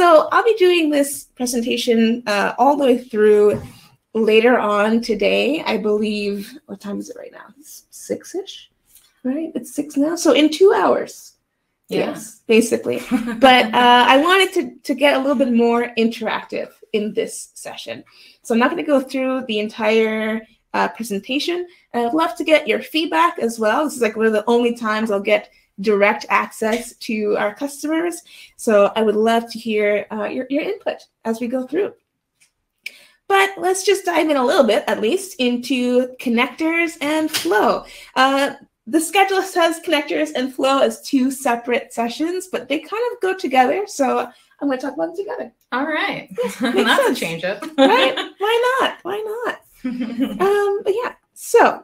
So I'll be doing this presentation all the way through later on today. I believe, what time is it right now? It's 6-ish, right? It's 6 now. So in 2 hours. Yeah. Yes, basically. But I wanted to get a little bit more interactive in this session. So I'm not going to go through the entire presentation. I'd love to get your feedback as well. This is like one of the only times I'll get direct access to our customers. So I would love to hear your input as we go through. But let's just dive in a little bit, at least, into connectors and flow. The schedule says connectors and flow as 2 separate sessions, but they kind of go together. So I'm going to talk about them together. All right. Yeah, that's a change up. Right? Why not? Why not? But yeah, so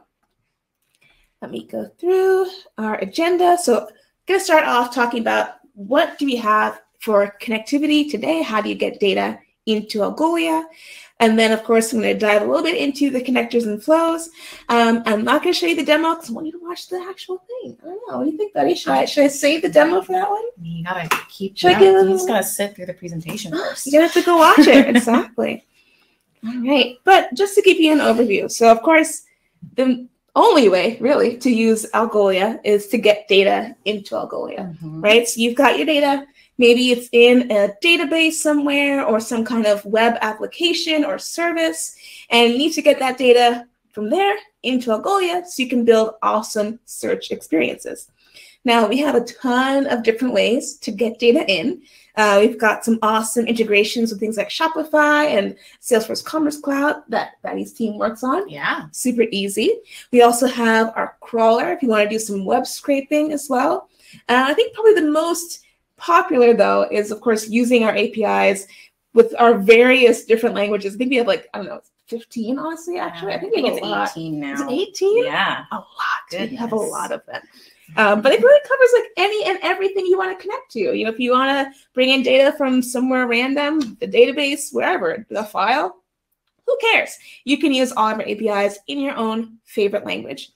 let me go through our agenda. So I'm going to start off talking about what do we have for connectivity today? How do you get data into Algolia? And then, of course, I'm going to dive a little bit into the connectors and flows. I'm not going to show you the demo because I want you to watch the actual thing. I don't know. What do you think, buddy? Should I save the demo for that one? You got to keep you just got to sit through the presentation first. You're going to have to go watch it. Exactly. All right. But just to give you an overview. So, of course, the only way, really, to use Algolia is to get data into Algolia, right? So you've got your data. Maybe it's in a database somewhere or some kind of web application or service, and you need to get that data from there into Algolia so you can build awesome search experiences. Now, we have a ton of different ways to get data in. We've got some awesome integrations with things like Shopify and Salesforce Commerce Cloud that Betty's team works on. Yeah. Super easy. We also have our crawler if you want to do some web scraping as well. I think probably the most popular, though, is, of course, using our APIs with our various different languages. I think we have, like, I don't know, 15, honestly, actually. Yeah, I think it's 18 now. Is it 18? Yeah. A lot. Goodness. We have a lot of them. But it really covers, like, any and everything you want to connect to. You know, if you want to bring in data from somewhere random, the database, wherever, the file, who cares? You can use all of our APIs in your own favorite language.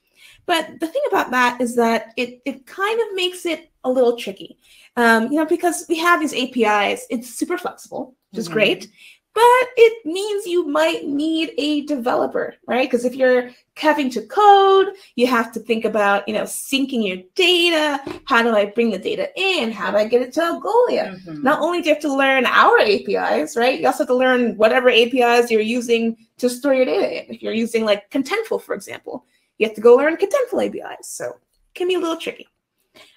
But the thing about that is that it kind of makes it a little tricky. You know, because we have these APIs, it's super flexible, which is great, but it means you might need a developer, right? Because if you're having to code, you have to think about, you know, syncing your data. How do I bring the data in? How do I get it to Algolia? Not only do you have to learn our APIs, right? You also have to learn whatever APIs you're using to store your data in. If you're using like Contentful, for example, you have to go learn Contentful APIs. So it can be a little tricky.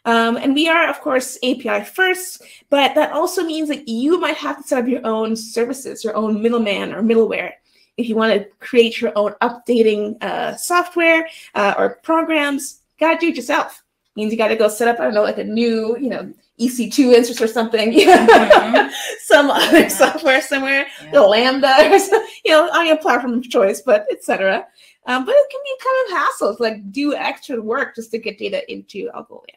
And we are, of course, API first, but that also means that you might have to set up your own services, your own middleman or middleware. If you want to create your own updating software or programs, you got to do it yourself. Means you got to go set up, I don't know, like a new, you know, EC2 instance or something, some other software somewhere, Lambda or something, you know, on your platform of choice, but etc. But it can be kind of hassle to like do extra work just to get data into Algolia.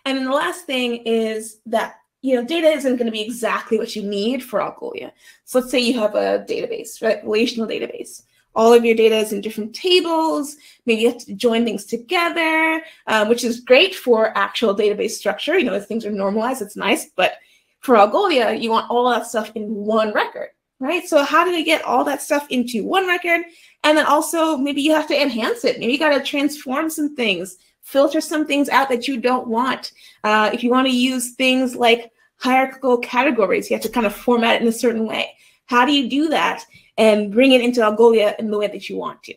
And then the last thing is that, you know, data isn't going to be exactly what you need for Algolia. So let's say you have a database, right? Relational database. All of your data is in different tables. Maybe you have to join things together, which is great for actual database structure. You know, if things are normalized, it's nice. But for Algolia, you want all that stuff in one record, right? So how do we get all that stuff into one record? And then also maybe you have to enhance it. Maybe you got to transform some things, filter some things out that you don't want. If you want to use things like hierarchical categories, you have to kind of format it in a certain way. How do you do that and bring it into Algolia in the way that you want to?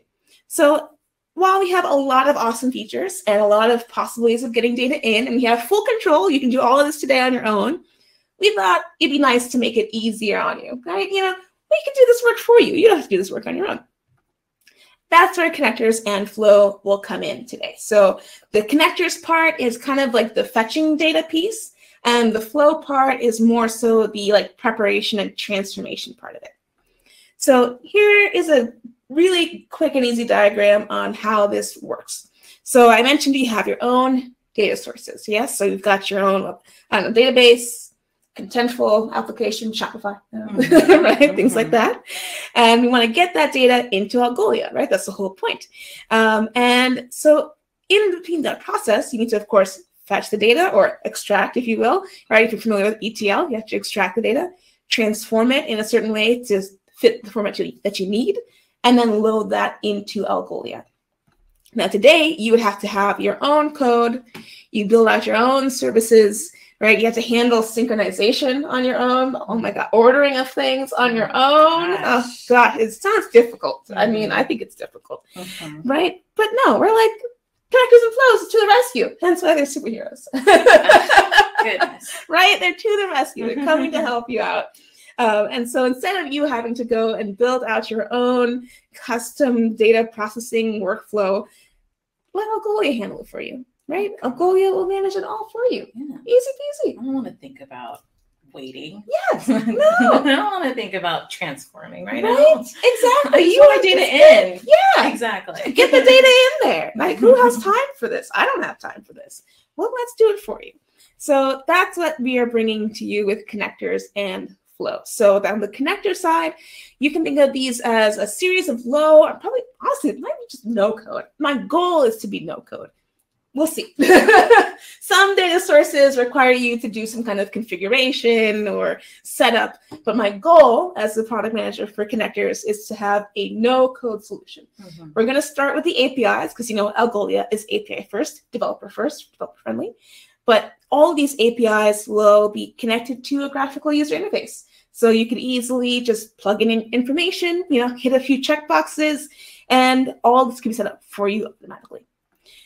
So while we have a lot of awesome features and a lot of possible ways of getting data in, and we have full control, you can do all of this today on your own, we thought it'd be nice to make it easier on you, right? You know, we can do this work for you. You don't have to do this work on your own. That's where connectors and flow will come in today. So the connectors part is kind of like the fetching data piece, and the flow part is more so the like preparation and transformation part of it. So here is a really quick and easy diagram on how this works. So I mentioned you have your own data sources, yes? So you've got your own, I don't know, database, Contentful, application, Shopify, right? Things like that. And we want to get that data into Algolia, right? That's the whole point. And so in between that process, you need to, of course, fetch the data, or extract, if you will, right? If you're familiar with ETL, you have to extract the data, transform it in a certain way to fit the format that you need, and then load that into Algolia. Now, today, you would have to have your own code. You build out your own services, right? You have to handle synchronization on your own. Oh my God, ordering of things on your own. Oh God, it sounds difficult. I mean, I think it's difficult, right? But no, we're like, connectors and flows to the rescue. Hence why they're superheroes. Goodness. Right? They're to the rescue. They're coming to help you out. And so instead of you having to go and build out your own custom data processing workflow, let Algolia handle it for you, right? Algolia will manage it all for you. Yeah. Easy peasy. I don't want to think about waiting. Yes. No. I don't want to think about transforming right now. Exactly. You want data in. Yeah. Exactly. Get the data in there. Like, who has time for this? I don't have time for this. Well, let's do it for you. So that's what we are bringing to you with connectors and flow. So on the connector side, you can think of these as a series of low, or probably, honestly, it might be just no code. My goal is to be no code. We'll see. Some data sources require you to do some kind of configuration or setup, but my goal as the product manager for connectors is to have a no-code solution. We're going to start with the APIs because, you know, Algolia is API first, developer friendly, but all of these APIs will be connected to a graphical user interface. So you could easily just plug in information, you know, hit a few checkboxes, and all this can be set up for you automatically.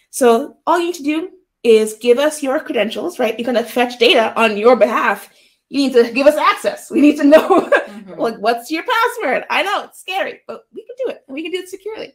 So all you need to do is give us your credentials, right? You're going to fetch data on your behalf. You need to give us access. We need to know, like, what's your password? I know it's scary, but we can do it, and we can do it securely.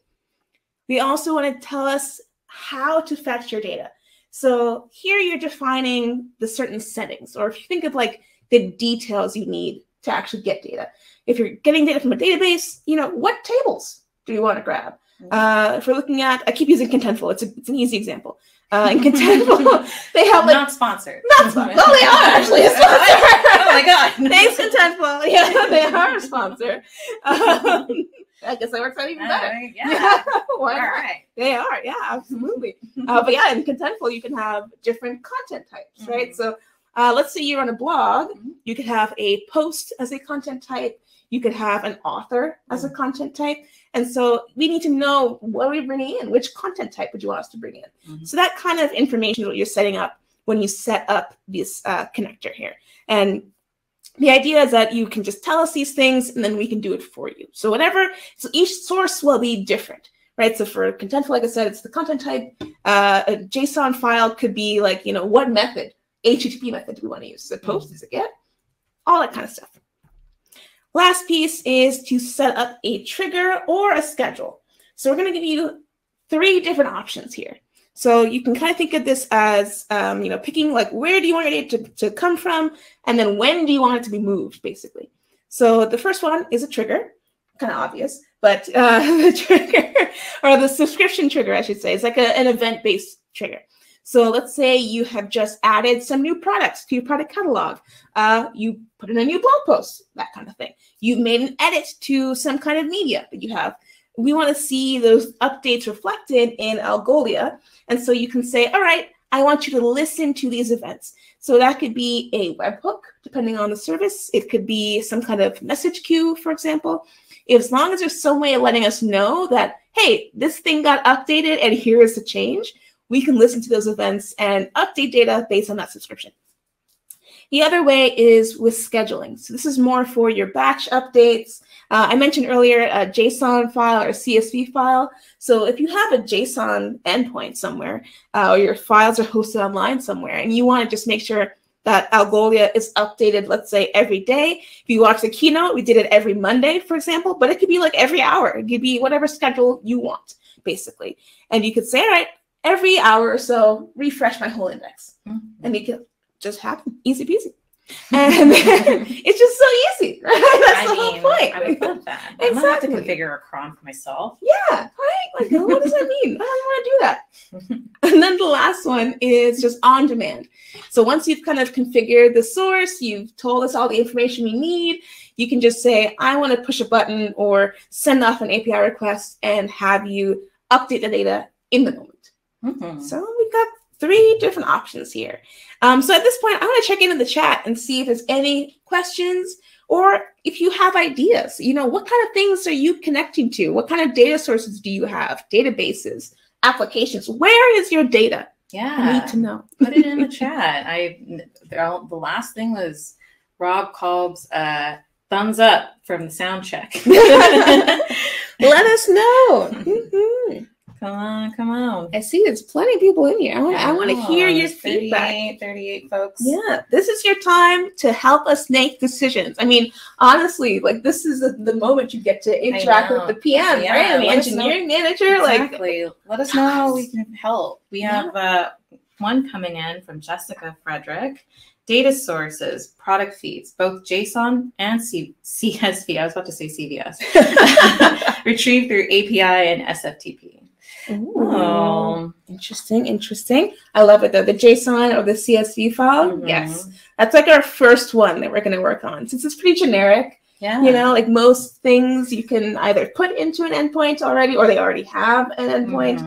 We also want to tell us how to fetch your data. So here you're defining the certain settings, or if you think of like the details you need to actually get data. If you're getting data from a database, you know, what tables do you want to grab? If we're looking at, I keep using Contentful. It's an easy example. In Contentful, they have like not sponsored. Not sponsored. Well, they are actually a sponsor. Oh my God! Thanks, Contentful. Yeah, they are a sponsor. I guess that works out even better. Yeah. Why not? All right. They are. Yeah, absolutely. But yeah, in Contentful, you can have different content types, right? So let's say you're on a blog. You could have a post as a content type. You could have an author as a content type. And so we need to know what are we bringing in? Which content type would you want us to bring in? So that kind of information is what you're setting up when you set up this connector here. And the idea is that you can just tell us these things, and then we can do it for you. So so each source will be different, right? So for Contentful, like I said, it's the content type. A JSON file could be like, you know, what method, HTTP method do we want to use? Is it post? Is it get? All that kind of stuff. Last piece is to set up a trigger or a schedule. So we're going to give you 3 different options here. So you can kind of think of this as, you know, picking like where do you want your data to come from, and then when do you want it to be moved, basically. So the first one is a trigger, kind of obvious, but the trigger, or the subscription trigger, I should say, is like an event-based trigger. So let's say you have just added some new products to your product catalog. You put in a new blog post, that kind of thing. You've made an edit to some kind of media that you have. We want to see those updates reflected in Algolia. And so you can say, all right, I want you to listen to these events. So that could be a webhook, depending on the service. It could be some kind of message queue, for example. As long as there's some way of letting us know that, hey, this thing got updated and here is the change, we can listen to those events and update data based on that subscription. The other way is with scheduling. So this is more for your batch updates. I mentioned earlier a JSON file or a CSV file. So if you have a JSON endpoint somewhere, or your files are hosted online somewhere, and you want to just make sure that Algolia is updated, let's say, every day. If you watch the Keynote, we did it every Monday, for example, but it could be like every hour. It could be whatever schedule you want, basically. And you could say, all right, every hour or so, refresh my whole index. And it can just happen, easy peasy. And it's just so easy, right? That's the whole point. I would love that. Exactly. I'm gonna have to configure a cron for myself. Yeah, right? Like, what does that mean? I don't want to do that. And then the last one is just on demand. So once you've kind of configured the source, you've told us all the information we need, you can just say, I want to push a button or send off an API request and have you update the data in the moment. So we've got 3 different options here. So at this point, I'm going to check in the chat and see if there's any questions or if you have ideas. What kind of things are you connecting to? What kind of data sources do you have? Databases, applications. Where is your data? Yeah. I need to know. Put it in the chat. The last thing was Rob Kolb's thumbs up from the sound check. Let us know. Come on. I see there's plenty of people in here. I want to hear your feedback. 38 folks. Yeah, this is your time to help us make decisions. I mean, honestly, this is the moment you get to interact with the PM, right? And the engineering manager. Exactly. Let us know how we can help. We have one coming in from Jessica Frederick. Data sources, product feeds, both JSON and CSV. I was about to say CVS. Retrieved through API and SFTP. Ooh, interesting. I love it though. The JSON or the CSV file. Yes, that's our first one that we're going to work on since it's pretty generic. Yeah. Most things you can either put into an endpoint already or they already have an endpoint.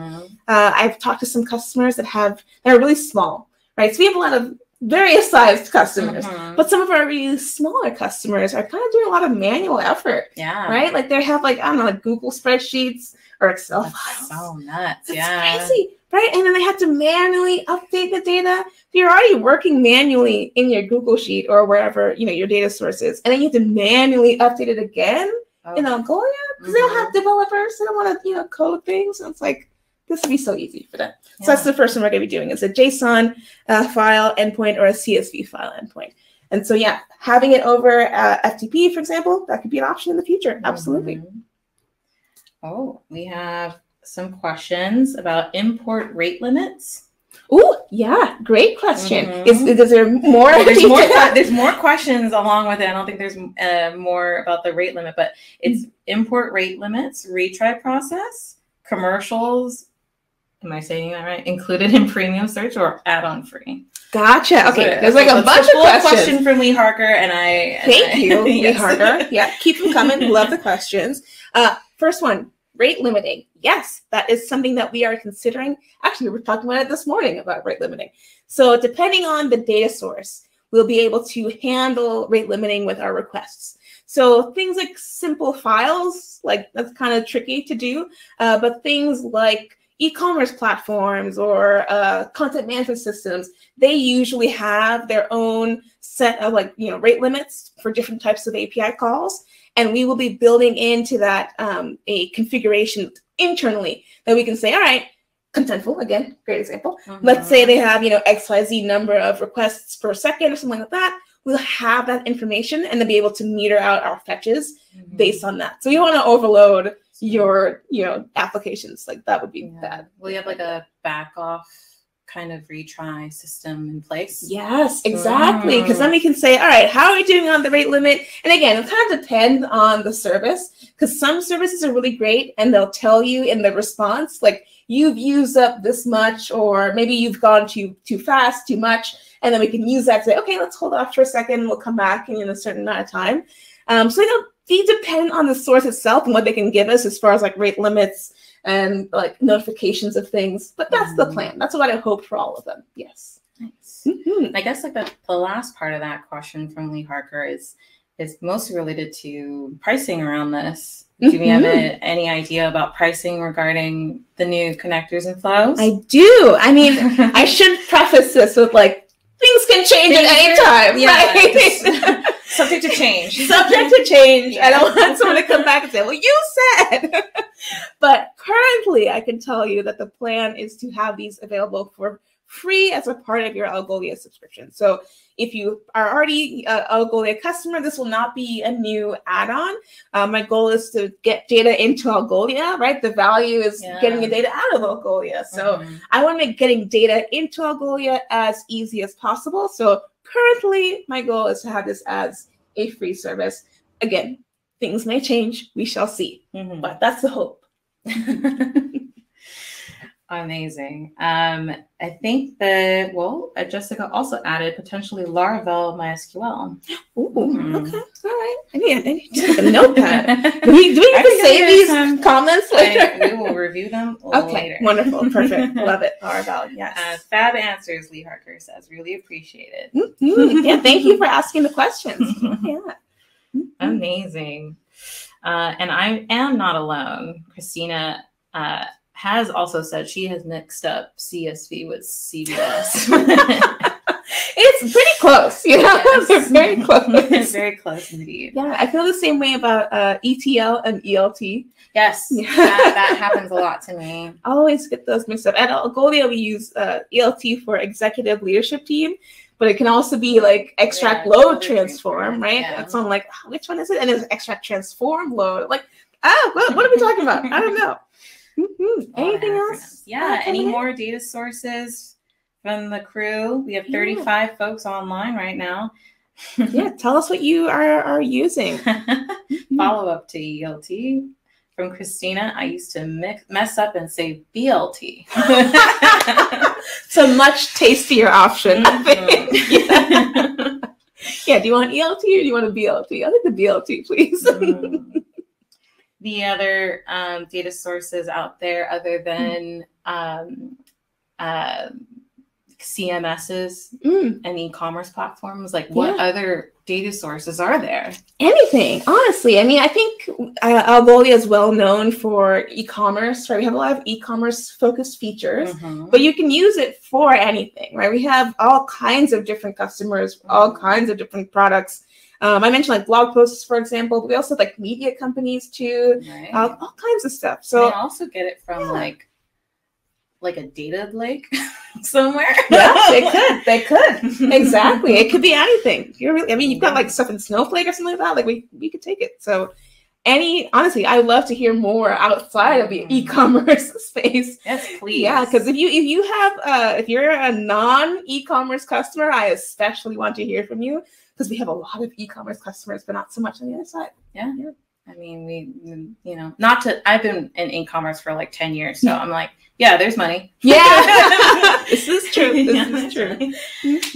I've talked to some customers that are really small, right? So we have a lot of various sized customers, but some of our really smaller customers are kind of doing a lot of manual effort. Yeah. Right? They have Google spreadsheets or Excel files. So nuts. It's crazy. Right? And then they have to manually update the data. If you're already working manually in your Google Sheet or wherever, your data source is, and then you have to manually update it again in Algolia because they don't have developers. They don't want to, code things. And it's this would be so easy for them. So that's the first one we're going to be doing. It's a JSON file endpoint or a CSV file endpoint. And so, having it over FTP, for example, that could be an option in the future. Absolutely. Oh, we have some questions about import rate limits. Oh, yeah. Great question. Is there more? There's more questions along with it. I don't think there's more about the rate limit, but it's import rate limits, retry process, commercials. Am I saying that right? Included in premium search or add-on free? Gotcha. Okay. There's a bunch of questions. Question from Lee Harker Thank you, Lee Harker. Yeah, keep them coming. Love the questions. First one, rate limiting. Yes, that is something that we are considering. Actually, we were talking about it this morning about rate limiting. So depending on the data source, we'll be able to handle rate limiting with our requests. So things like simple files, that's kind of tricky to do, but things like e-commerce platforms or content management systems, they usually have their own set of rate limits for different types of API calls. And we will be building into that a configuration internally that we can say, all right, Contentful, again, great example. Let's say they have, XYZ number of requests per second or something like that. We'll have that information and then be able to meter out our fetches based on that. So we don't want to overload your, applications. That would be bad. Will you have a back off kind of retry system in place? Yes, exactly. Because then we can say, all right, how are we doing on the rate limit? And again, it kind of depends on the service because some services are really great and they'll tell you in the response, you've used up this much, or maybe you've gone too fast, too much. And then we can use that to say, okay, let's hold off for a second. We'll come back in a certain amount of time. So they depend on the source itself and what they can give us as far as rate limits and notifications of things. But that's the plan. That's what I hope for all of them. Yes. Nice. I guess the last part of that question from Lee Harker is mostly related to pricing around this. Do we have any idea about pricing regarding the new connectors and flows? I do. I mean, I should preface this with things can change at any time. Yeah. Right? Subject to change. Subject to change. Yeah. I don't want someone to come back and say, well, you said. But currently, I can tell you that the plan is to have these available for free as a part of your Algolia subscription. So if you are already an Algolia customer, this will not be a new add-on. My goal is to get data into Algolia, right? The value is getting the data out of Algolia. So I want to make getting data into Algolia as easy as possible. So currently, my goal is to have this as a free service. Again, things may change. We shall see. But that's the hope. Amazing. I think Jessica also added potentially Laravel MySQL. Ooh, okay. All right. I need to take a notepad. Do we need to save these comments later? We will review them later. Wonderful. Perfect. Love it. Laravel, yes. Fab answers, Lee Harker says. Really appreciate it. Yeah, thank you for asking the questions. Yeah. Amazing. And I am not alone. Christina has also said she has mixed up CSV with CVS. It's pretty close, you know. Yes. They're very close. Very close indeed. Yeah, I feel the same way about ETL and ELT. Yes, that happens a lot to me. I always get those mixed up. At Algolia, we use ELT for executive leadership team, but it can also be like extract load transform, right? Yeah. So I'm like, which one is it? And it's extract transform load. Like, what are we talking about? I don't know. Anything else? Yeah, any more data sources from the crew? We have 35 folks online right now. Yeah, tell us what you are using. Follow up to ELT from Christina. I used to mess up and say BLT. It's a much tastier option, I think. Yeah, do you want ELT or do you want a BLT? I think the BLT, please. The other data sources out there other than CMSs and e-commerce platforms, like what other data sources are there? Anything, honestly. I mean, I think Algolia is well known for e-commerce, right? We have a lot of e-commerce focused features, but you can use it for anything, right? We have all kinds of different customers, all kinds of different products. I mentioned like blog posts, for example, but we also have like media companies too, all kinds of stuff. So you can also get it from like a data lake somewhere. Yeah, they could. Exactly. It could be anything. You've got like stuff in Snowflake or something like that. Like we could take it. So honestly, I would love to hear more outside of the e-commerce space. Yes, please. Yeah, because if you're a non-e-commerce customer, I especially want to hear from you. Because we have a lot of e-commerce customers, but not so much on the other side. Yeah. I mean, I've been in e-commerce for like 10 years. So I'm like, yeah, there's money. Yeah. This is true. This is true.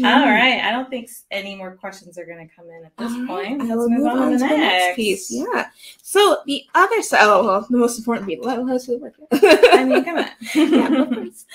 All right. I don't think any more questions are going to come in at this point. Let's move on to the next piece. Yeah. So the other side, the most important piece. Let us work. I mean, come on. Yeah, of course.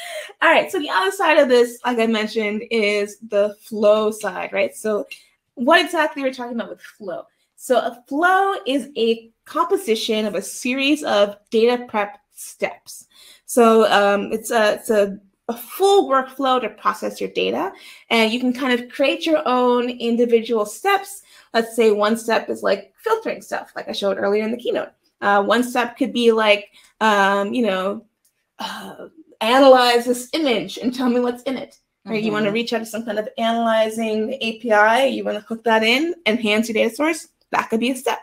All right. So the other side of this, like I mentioned, is the flow side, right? So what exactly we're talking about with flow? So a flow is a composition of a series of data prep steps. So it's a full workflow to process your data, and you can kind of create your own individual steps. Let's say one step is like filtering stuff, like I showed earlier in the keynote. One step could be like, analyze this image and tell me what's in it. Right? You want to reach out to some kind of analyzing API. You want to hook that in, enhance your data source. That could be a step.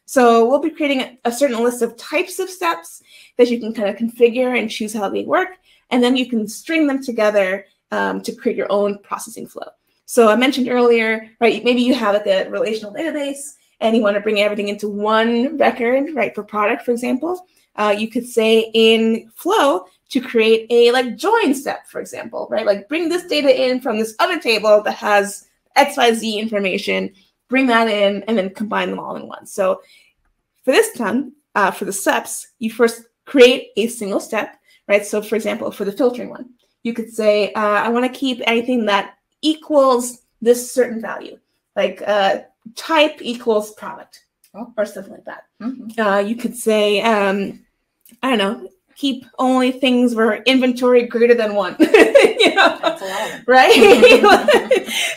So we'll be creating a certain list of types of steps that you can kind of configure and choose how they work. And then you can string them together to create your own processing flow. So I mentioned earlier, right, maybe you have like a relational database and you want to bring everything into one record, right, for product, for example. You could say in flow to create a like join step, for example, right? Like bring this data in from this other table that has XYZ information, bring that in, and then combine them all in one. So for this time, for the steps, you first create a single step, right? So for example, for the filtering one, you could say, I want to keep anything that equals this certain value, like type equals product or something like that. You could say, I don't know, keep only things where inventory greater than 1. That's a lot. Right?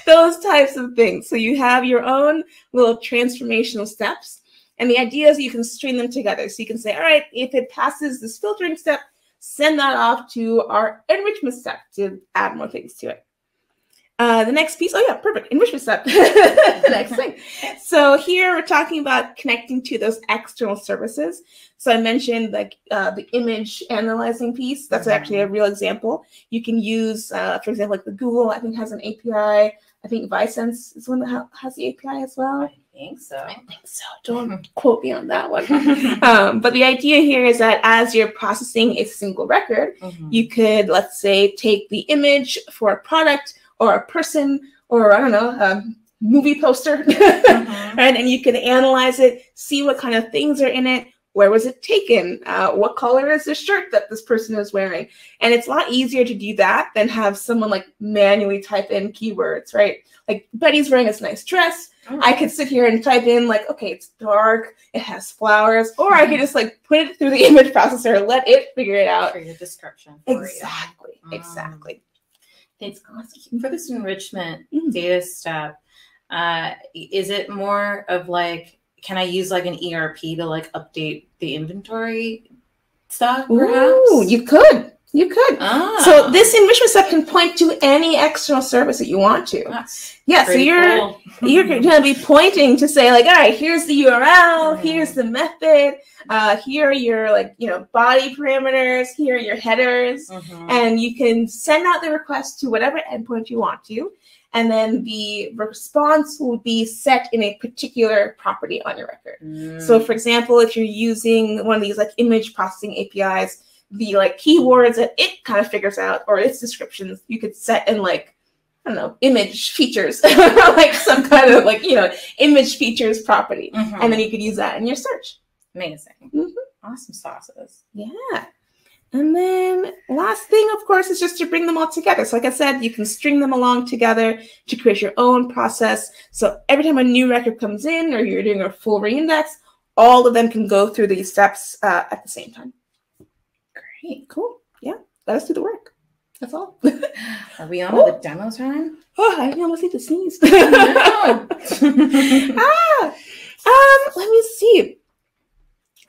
Those types of things. So you have your own little transformational steps. And the idea is you can string them together. So you can say, all right, if it passes this filtering step, send that off to our enrichment step to add more things to it. The next piece, perfect, enrichment step. The next thing. So here we're talking about connecting to those external services. So I mentioned like the image analyzing piece. That's actually a real example. You can use, for example, like the Google, I think has an API. I think Visense is one that has the API as well. think so. I think so. Don't quote me on that one. But the idea here is that as you're processing a single record, you could, let's say, take the image for a product or a person or, I don't know, a movie poster, right? And you can analyze it, see what kind of things are in it. Where was it taken? What color is the shirt that this person is wearing? And it's a lot easier to do that than have someone like manually type in keywords, right? Like Betty's wearing this nice dress. I could sit here and type in like, okay, it's dark, it has flowers, or I could just like put it through the image processor, let it figure it out. For your description. Exactly. Exactly. It's awesome. For this enrichment data step, is it more of like, can I use like an ERP to like update the inventory stuff perhaps? Ooh, you could. You could. So this enrichment step can point to any external service that you want to. Yeah, so you're going to be pointing to say like, all right, here's the URL, here's the method, here are your like, you know, body parameters, here are your headers, and you can send out the request to whatever endpoint you want to, and then the response will be set in a particular property on your record. So for example, if you're using one of these like image processing APIs, the like keywords that it kind of figures out or its descriptions, you could set in like, I don't know, image features, like some kind of like, you know, image features property. And then you could use that in your search. Amazing. Awesome sauces. Yeah. And then last thing, of course, is just to bring them all together. So like I said, you can string them along together to create your own process. So every time a new record comes in or you're doing a full reindex, all of them can go through these steps at the same time. Great. Cool. Yeah. Let us do the work. That's all. Are we on with the demo time? Oh, I almost need to sneeze. No. Let me see.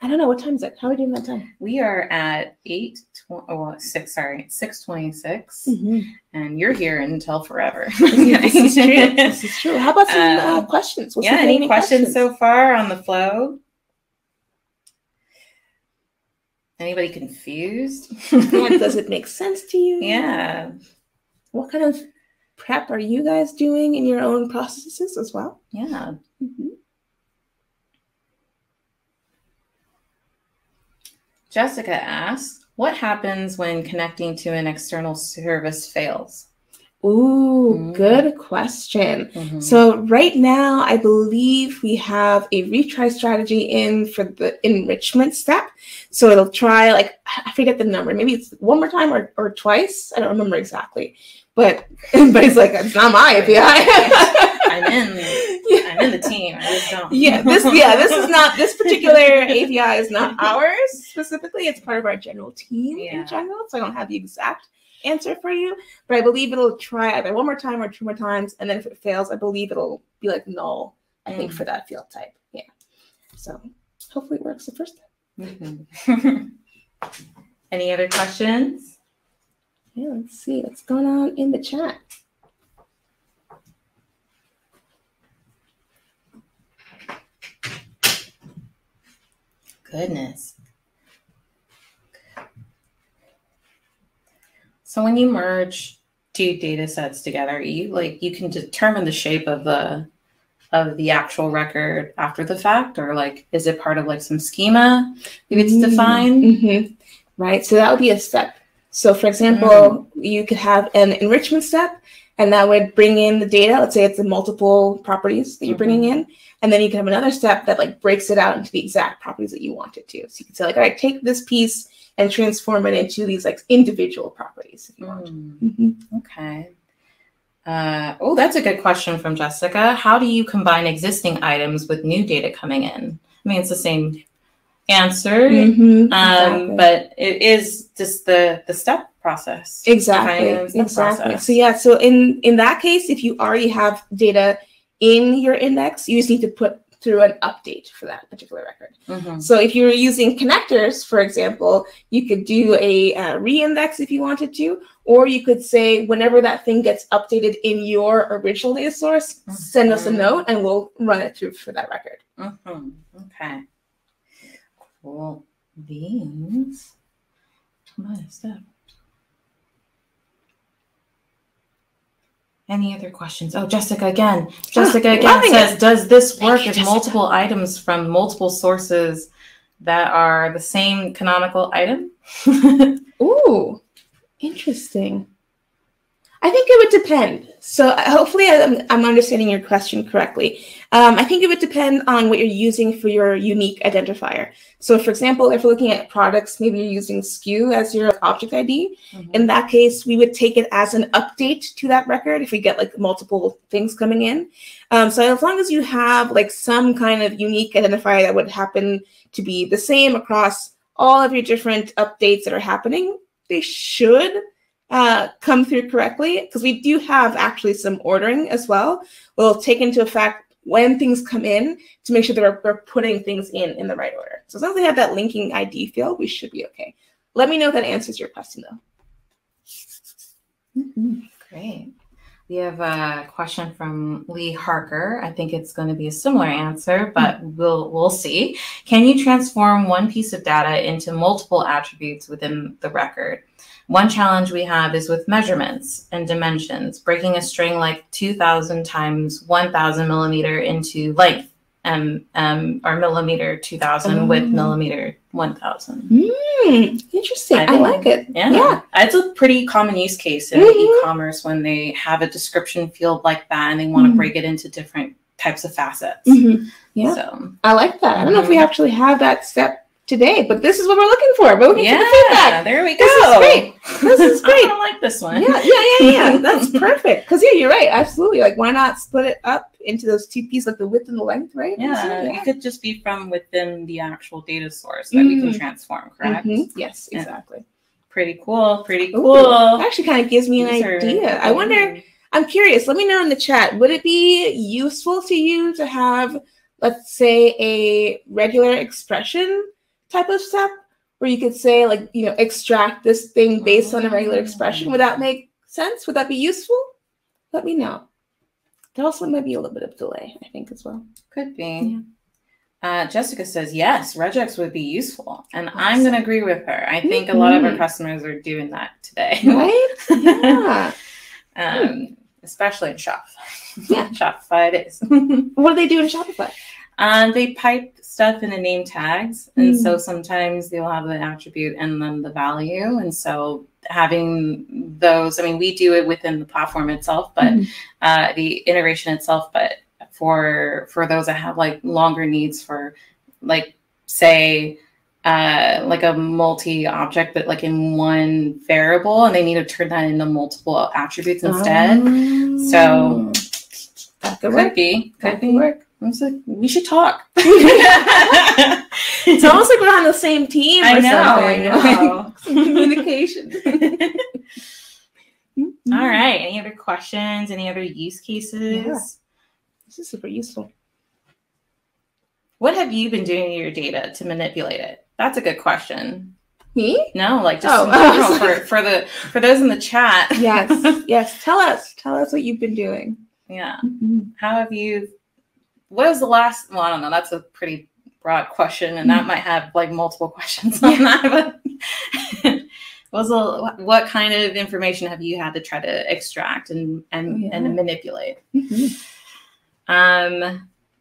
I don't know. What time is it? How are we doing that time? We are at 6:26. And you're here until forever. This is true. This is true. How about some questions? Any questions so far on the flow? Anybody confused? Does it make sense to you? Yeah. What kind of prep are you guys doing in your own processes as well? Yeah. Jessica asks, what happens when connecting to an external service fails? Ooh, good question. So right now, I believe we have a retry strategy in for the enrichment step. So it'll try, like, I forget the number. Maybe it's one more time or twice. I don't remember exactly. But it's like, it's not my API. I'm in the team. I just don't. This particular API is not ours specifically. It's part of our general team in general. So I don't have the exact answer for you, but I believe it'll try either one more time or two more times, and then if it fails, I believe it'll be like null, I think, for that field type. Yeah. So hopefully it works the first time. Any other questions? Yeah, let's see what's going on in the chat. Goodness. So when you merge two data sets together, you can determine the shape of the actual record after the fact, or like, is it part of like some schema if it's defined? Right. So that would be a step. So for example, you could have an enrichment step, and that would bring in the data. Let's say it's the multiple properties that you're bringing in. And then you can have another step that like breaks it out into the exact properties that you want it to. So you can say like, all right, take this piece and transform it into these like individual properties if you want. Okay. That's a good question from Jessica. How do you combine existing items with new data coming in? I mean, it's the same answer, exactly. But it is just the step process. Exactly. Process. So yeah, so in that case, if you already have data in your index, you just need to put through an update for that particular record. So if you're using connectors, for example, you could do a reindex if you wanted to, or you could say whenever that thing gets updated in your original data source, send us a note and we'll run it through for that record. Okay. Cool beans. Step. Any other questions? Oh, Jessica again. Jessica again says, does this work if multiple items from multiple sources that are the same canonical item? Ooh, interesting. I think it would depend. So hopefully I'm understanding your question correctly. I think it would depend on what you're using for your unique identifier. So for example, if we're looking at products, maybe you're using SKU as your object ID. Mm-hmm. In that case, we would take it as an update to that record if we get like multiple things coming in. So as long as you have like some kind of unique identifier that would happen to be the same across all of your different updates that are happening, they should come through correctly, because we do have actually some ordering as well. We'll take into effect when things come in to make sure that we're putting things in the right order. So as long as we have that linking ID field, we should be okay. Let me know if that answers your question though. Mm-hmm. Great. We have a question from Lee Harker. I think it's going to be a similar answer, but we'll see. Can you transform one piece of data into multiple attributes within the record? One challenge we have is with measurements and dimensions, breaking a string like 2000 times 1000 millimeter into length, or millimeter 2000 with millimeter 1000. Interesting. I like it. Yeah. It's a pretty common use case in e-commerce when they have a description field like that and they want to break it into different types of facets. Yeah. So I like that. I don't know if we actually have that step today, but this is what we're looking for. We're looking for the feedback. There we go. This is great. This is great. I like this one. Yeah. That's perfect. Because you're right. Absolutely. Like, why not split it up into those two pieces, like the width and the length, right? Yeah. It could just be from within the actual data source that we can transform, correct? Yes, exactly. Pretty cool. That actually kind of gives me an idea. I wonder, I'm curious. Let me know in the chat. Would it be useful to you to have, let's say, a regular expression type of step where you could say, like, extract this thing based on a regular expression? Would that make sense? Would that be useful? Let me know. There also might be a little bit of delay, I think, as well. Could be. Yeah. Jessica says, yes, regex would be useful. And awesome. I'm going to agree with her. I think a lot of our customers are doing that today. Right? Yeah. Especially in Shopify. Yeah. Shopify it is. What do they do in Shopify? They pipe stuff into name tags. And so sometimes they'll have the attribute and then the value. And so having those, I mean, we do it within the platform itself, but the integration itself, but for those that have like longer needs for, like, say, like a multi-object, but like in one variable, and they need to turn that into multiple attributes instead. So that could be. Could work. I was like, we should talk. It's almost like we're on the same team. I know. Some communication. All right. Any other questions? Any other use cases? Yeah. This is super useful. What have you been doing to your data to manipulate it? That's a good question. Me? No, like just for those in the chat. Yes. Tell us what you've been doing. Yeah. How have you? What was the last? Well, I don't know. That's a pretty broad question, and that might have like multiple questions on that. But what kind of information have you had to try to extract and manipulate?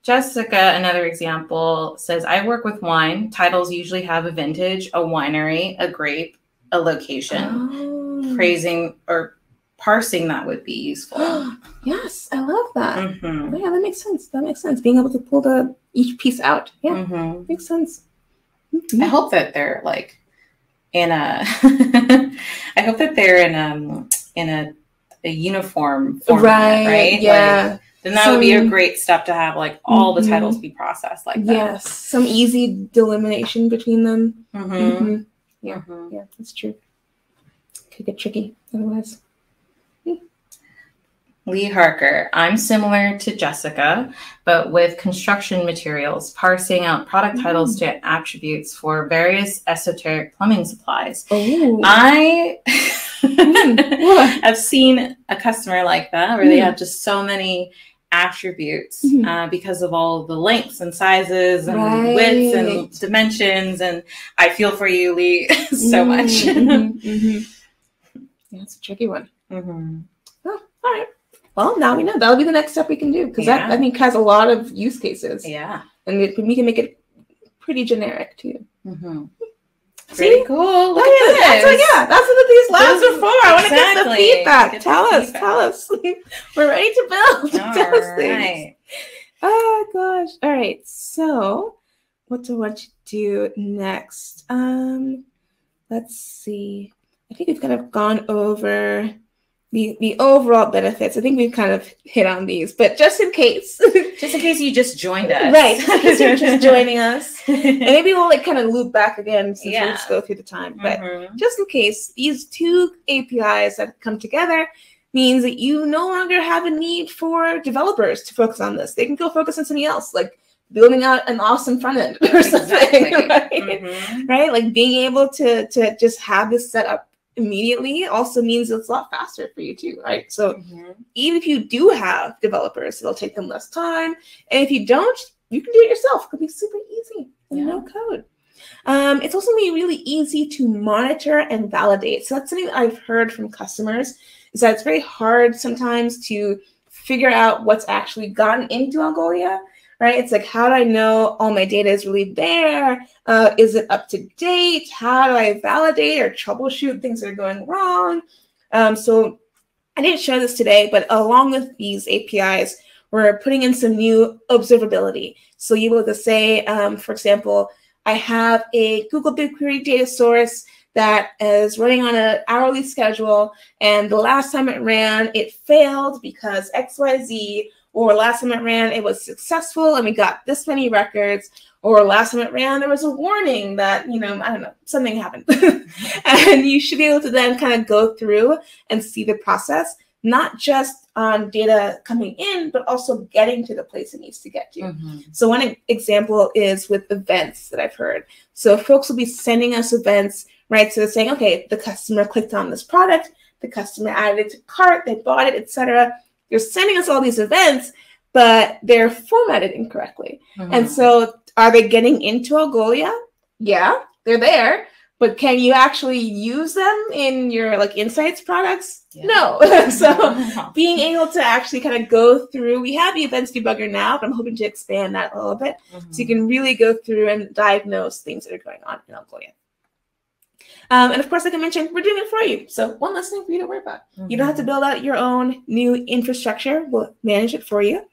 Jessica, another example, says, I work with wine. Titles usually have a vintage, a winery, a grape, a location. Praising or parsing that would be useful. Yes, I love that. Yeah, that makes sense. Being able to pull each piece out. Yeah, makes sense. I hope that they're like in a a uniform format, right? Yeah. Like, then that would be a great step to have, like, all the titles be processed like that. Yes, some easy delimitation between them. Yeah, that's true. Could get tricky otherwise. Lee Harker, I'm similar to Jessica, but with construction materials, parsing out product titles to attributes for various esoteric plumbing supplies. I have seen a customer like that, where they have just so many attributes because of all the lengths and sizes and widths and dimensions. And I feel for you, Lee, so much. Yeah, it's a tricky one. Oh, all right. Well, now we know. That'll be the next step we can do, because that, I think, has a lot of use cases. Yeah. And we can make it pretty generic, too. Mm-hmm. Pretty cool. Look at this. That's what these labs are for. I want to get the feedback. Tell us. We're ready to build. Tell us things. Oh, gosh. All right. So what do I want to do next? Let's see. I think we've kind of gone over the overall benefits. I think we've kind of hit on these, but just in case. Just in case you just joined us. Right. Just in case you're just joining us. And maybe we'll like kind of loop back again since we'll just go through the time. But just in case, these two APIs that come together means that you no longer have a need for developers to focus on this. They can go focus on something else, like building out an awesome front end or something. Right? Right? Like being able to just have this set up immediately also means it's a lot faster for you too, right? So even if you do have developers, it'll take them less time. And if you don't, you can do it yourself. It could be super easy and no code. It's also going to be really easy to monitor and validate. So that's something that I've heard from customers, is that it's very hard sometimes to figure out what's actually gotten into Algolia. Right? It's like, how do I know all my data is really there? Is it up to date? How do I validate or troubleshoot things that are going wrong? So I didn't show this today, but along with these APIs, we're putting in some new observability. So you're able to say, for example, I have a Google BigQuery data source that is running on an hourly schedule, and the last time it ran, it failed because XYZ. Or last time it ran, it was successful and we got this many records. Or last time it ran, there was a warning that, I don't know, something happened. And you should be able to then kind of go through and see the process, not just on data coming in, but also getting to the place it needs to get to. So one example is with events that I've heard. So folks will be sending us events, right? So they're saying, okay, the customer clicked on this product, the customer added it to cart, they bought it, etc. You're sending us all these events, but they're formatted incorrectly. And so are they getting into Algolia? Yeah, they're there. But can you actually use them in your insights products? No. So being able to actually kind of go through, we have the events debugger now, but I'm hoping to expand that a little bit. So you can really go through and diagnose things that are going on in Algolia. And of course, like I mentioned, we're doing it for you. So one less thing for you to worry about. You don't have to build out your own new infrastructure. We'll manage it for you.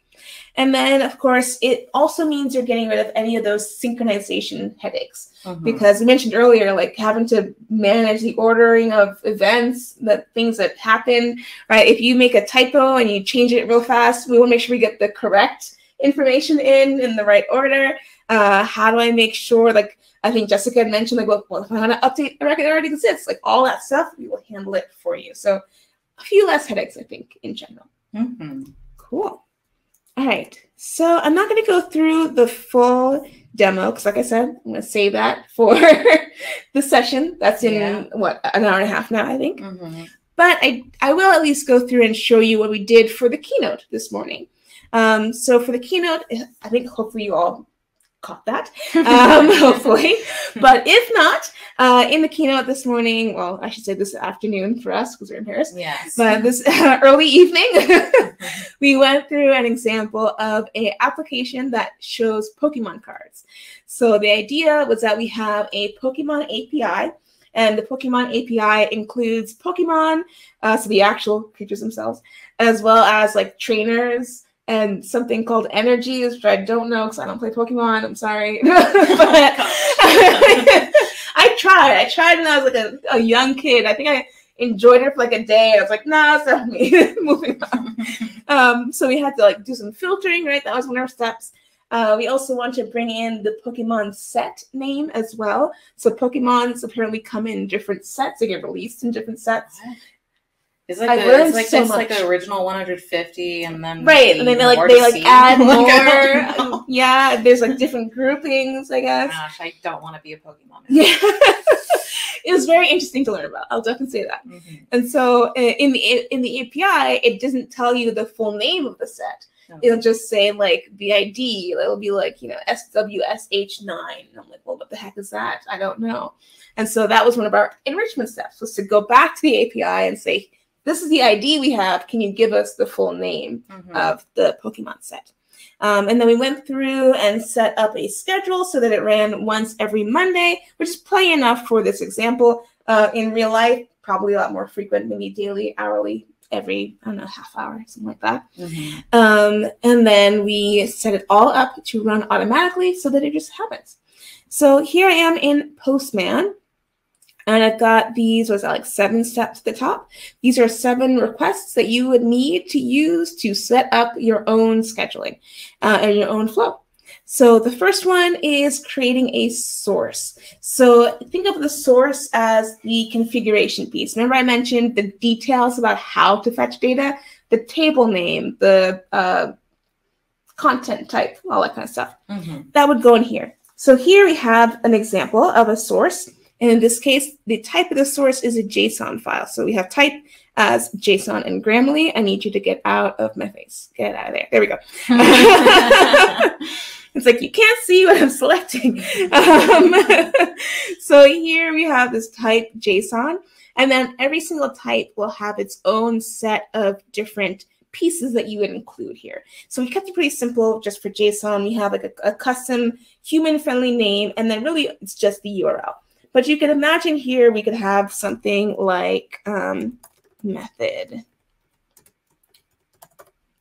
And then, of course, it also means you're getting rid of any of those synchronization headaches. Because we mentioned earlier, like having to manage the ordering of events, the things that happen, right? If you make a typo and you change it real fast, we want to make sure we get the correct information in the right order. How do I make sure, I think Jessica had mentioned, well, if I want to update a record that already exists, all that stuff, we will handle it for you. So a few less headaches, I think, in general. Cool. All right. So I'm not going to go through the full demo because, like I said, I'm going to save that for the session. That's in, an hour and a half now, I think. But I will at least go through and show you what we did for the keynote this morning. So for the keynote, I think hopefully you all caught that, hopefully. But if not, in the keynote this morning, well, I should say this afternoon for us because we're in Paris. Yes. But this early evening, we went through an example of an application that shows Pokemon cards. So the idea was that we have a Pokemon API, and the Pokemon API includes Pokemon, so the actual creatures themselves, as well as trainers, and something called energies, which I don't know because I don't play Pokemon. I'm sorry. But I tried when I was a young kid. I think I enjoyed it for a day. I was like, nah, it's not me. Moving on. So we had to do some filtering, right? That was one of our steps. We also want to bring in the Pokemon set name as well. So Pokemons apparently come in different sets. They get released in different sets. It's like the original 150, and then and then they add more. Yeah, there's different groupings, I guess. Gosh, I don't want to be a Pokemon. Yeah, it was very interesting to learn about. I'll definitely say that. And so in the API, it doesn't tell you the full name of the set. It'll just say the ID. It'll be SWSH9. And I'm well, what the heck is that? I don't know. And so that was one of our enrichment steps, was to go back to the API and say, this is the ID we have. Can you give us the full name of the Pokemon set? And then we went through and set up a schedule so that it ran once every Monday, which is plenty enough for this example. In real life, probably a lot more frequent, maybe daily, hourly, every, I don't know, half hour, something like that. And then we set it all up to run automatically so that it just happens. So here I am in Postman. And I've got these, was that like 7 steps at the top? These are 7 requests that you would need to use to set up your own scheduling and your own flow. So the first one is creating a source. So think of the source as the configuration piece. Remember I mentioned the details about how to fetch data, the table name, the content type, all that kind of stuff. That would go in here. So here we have an example of a source. And in this case, the type of the source is a JSON file. So we have type as JSON and Grammarly. I need you to get out of my face. Get out of there. There we go. It's like you can't see what I'm selecting. So here we have this type JSON. And then every single type will have its own set of different pieces that you would include here. So we kept it pretty simple just for JSON. We have like a custom human-friendly name. And then really it's just the URL. But you can imagine here we could have something like method.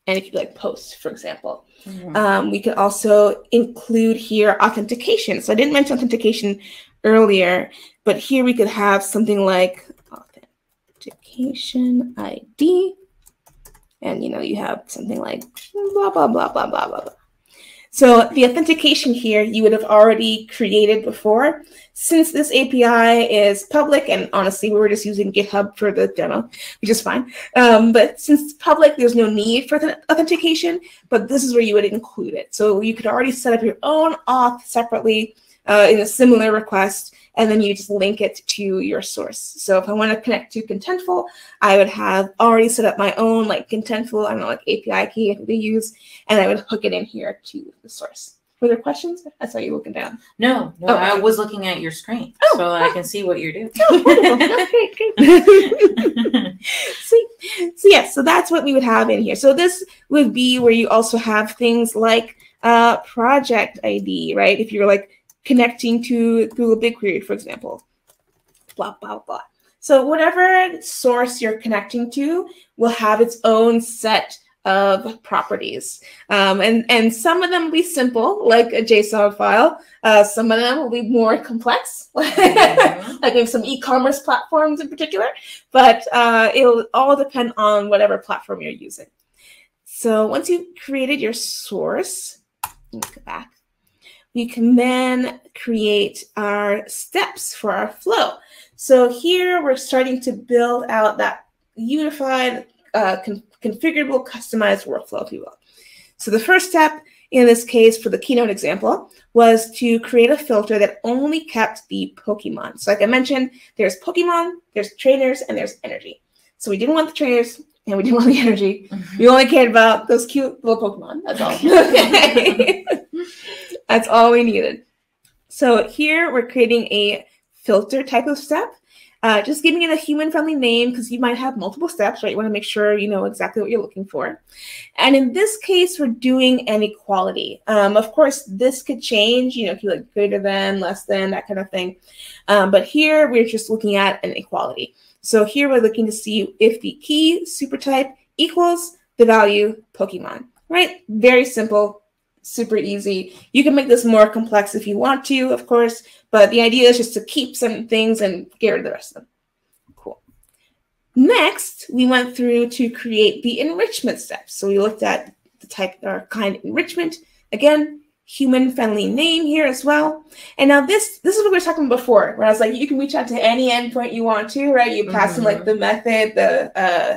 And if you like post, for example. We could also include here authentication. So I didn't mention authentication earlier, but here we could have something like authentication ID. And you have something like blah, blah, blah, blah, blah, blah, blah. So the authentication here you would have already created before. Since this API is public, and honestly, we were just using GitHub for the demo, which is fine. But since it's public, there's no need for the authentication, but this is where you would include it. So you could already set up your own auth separately in a similar request, and then you just link it to your source. So if I want to connect to Contentful, I would have already set up my own like Contentful, I don't know, like API key I think they use, and I would hook it in here to the source. Were there questions? I saw you looking down. No, I was looking at your screen, so I can see what you're doing. Great. So yeah, so that's what we would have in here. So this would be where you also have things like project ID, right? If you're like connecting to Google BigQuery, for example, blah, blah, blah. So whatever source you're connecting to will have its own set of properties. And some of them will be simple, like a JSON file. Some of them will be more complex, like maybe some e-commerce platforms in particular. But it'll all depend on whatever platform you're using. So once you've created your source, let's go back. We can then create our steps for our flow. So here we're starting to build out that unified, configurable, customized workflow, if you will. So the first step in this case for the Keynote example was to create a filter that only kept the Pokemon. So like I mentioned, there's Pokemon, there's trainers, and there's energy. So we didn't want the trainers and we didn't want the energy. We only cared about those cute little Pokemon. That's all. That's all we needed. So here we're creating a filter type of step, just giving it a human-friendly name because you might have multiple steps, right? You want to make sure you know exactly what you're looking for. And in this case, we're doing an equality. Of course, this could change, if you like greater than, less than, that kind of thing. But here we're just looking at an equality. So here we're looking to see if the key supertype equals the value Pokemon, right? Very simple. Super easy. You can make this more complex if you want to, of course, but the idea is just to keep some things and get rid of the rest of them. Cool. Next, we went through to create the enrichment steps. So we looked at the type or kind enrichment. Again, human-friendly name here as well. And now this is what we were talking about before, where I was like, you can reach out to any endpoint you want to, right? You pass in like the method, the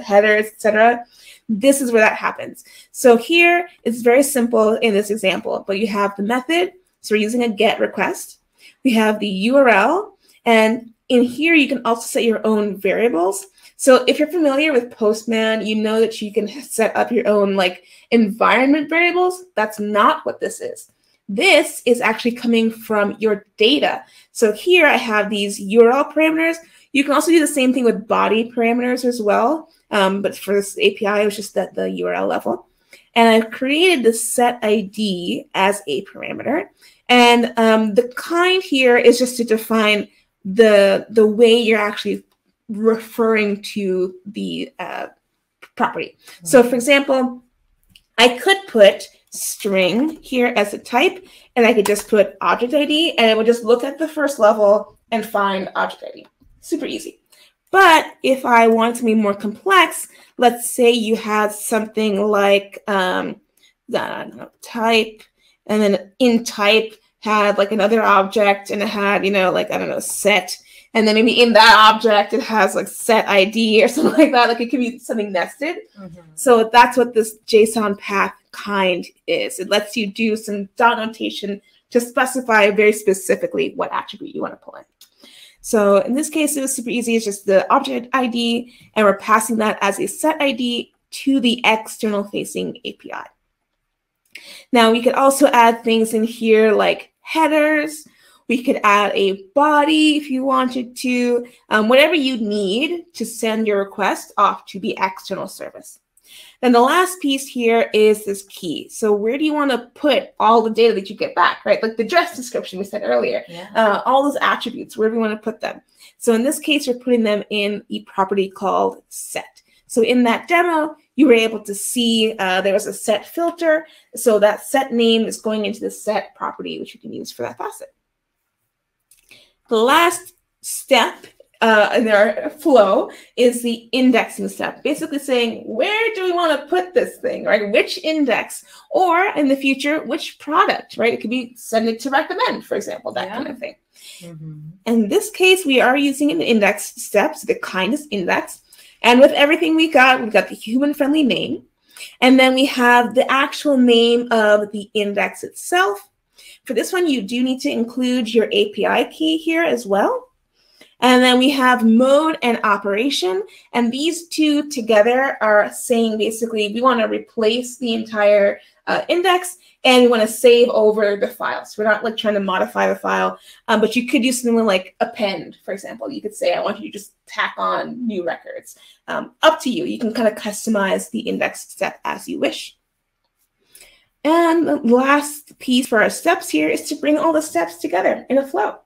headers, etc. This is where that happens. So here it's very simple in this example, but you have the method. So we're using a GET request. We have the URL. And in here, you can also set your own variables. So if you're familiar with Postman, you know that you can set up your own like environment variables. That's not what this is. This is actually coming from your data. So here I have these URL parameters. You can also do the same thing with body parameters as well. But for this API, it was just at the URL level. And I've created the set ID as a parameter. And the kind here is just to define the way you're actually referring to the property. So for example, I could put string here as a type, and I could just put object ID, and it would just look at the first level and find object ID. Super easy. But if I want it to be more complex, let's say you had something like type, and then in type had like another object, and it had, like, I don't know, set. And then maybe in that object, it has like set ID or something like that. Like it could be something nested. So that's what this JSON path kind is. It lets you do some dot notation to specify very specifically what attribute you want to pull in. So in this case, it was super easy. It's just the object ID, and we're passing that as a set ID to the external facing API. Now we could also add things in here like headers. We could add a body if you wanted to, whatever you need to send your request off to the external service. Then the last piece here is this key. So where do you want to put all the data that you get back, right? Like the dress description we said earlier, all those attributes, where do we want to put them? So in this case, we're putting them in a property called set. So in that demo, you were able to see there was a set filter. So that set name is going into the set property, which you can use for that facet. The last step in our flow is the indexing step, basically saying, where do we want to put this thing, right? Which index, or in the future, which product, right? It could be send it to recommend, for example, that kind of thing. In this case, we are using an index step, so the kind is index. And with everything we've got the human-friendly name, and then we have the actual name of the index itself. For this one, you do need to include your API key here as well. And then we have mode and operation. And these two together are saying basically we want to replace the entire index, and we want to save over the file. So we're not like trying to modify the file, but you could use something like append, for example. You could say, I want you to just tack on new records. Up to you. You can kind of customize the index step as you wish. And the last piece for our steps here is to bring all the steps together in a flow.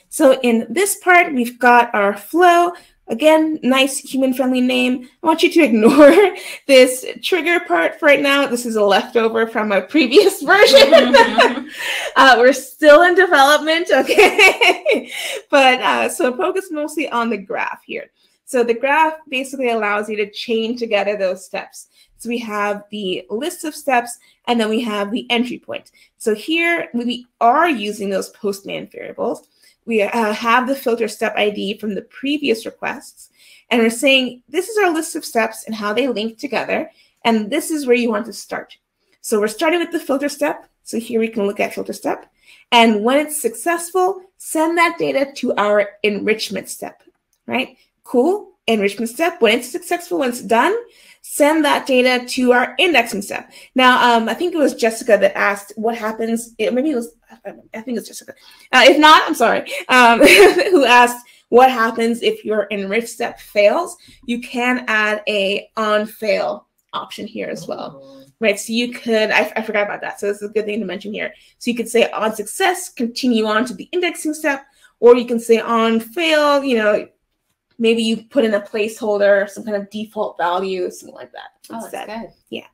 So in this part, we've got our flow. Again, nice human-friendly name. I want you to ignore this trigger part for right now. This is a leftover from a previous version. We're still in development, okay? But so focus mostly on the graph here. So the graph basically allows you to chain together those steps. So we have the list of steps, and then we have the entry point. So here we are using those Postman variables. We have the filter step ID from the previous requests, and we're saying this is our list of steps and how they link together, and this is where you want to start. So we're starting with the filter step. So here we can look at filter step, and when it's successful, send that data to our enrichment step, right? Cool, enrichment step. When it's successful, when it's done, send that data to our indexing step. Now, I think it was Jessica that asked what happens. Maybe it was, I think it's Jessica. If not, I'm sorry. Who asked what happens if your enrich step fails? You can add a on fail option here as well, right? So you could, I forgot about that. So this is a good thing to mention here. So you could say on success, continue on to the indexing step, or you can say on fail, maybe you put in a placeholder, some kind of default value, something like that. Oh, that's good. Yeah.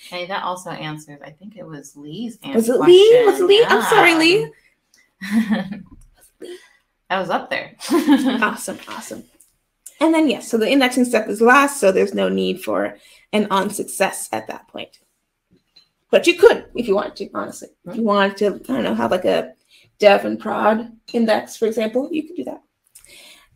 Hey, that also answers, I think it was Lee's answer. Was it Lee? Was it Lee? Yeah. I'm sorry, Lee. That was up there. Awesome. And then, yes, so the indexing step is last, so there's no need for an on success at that point. But you could, if you wanted to, honestly. If you wanted to, I don't know, have like a dev and prod index, for example, you could do that.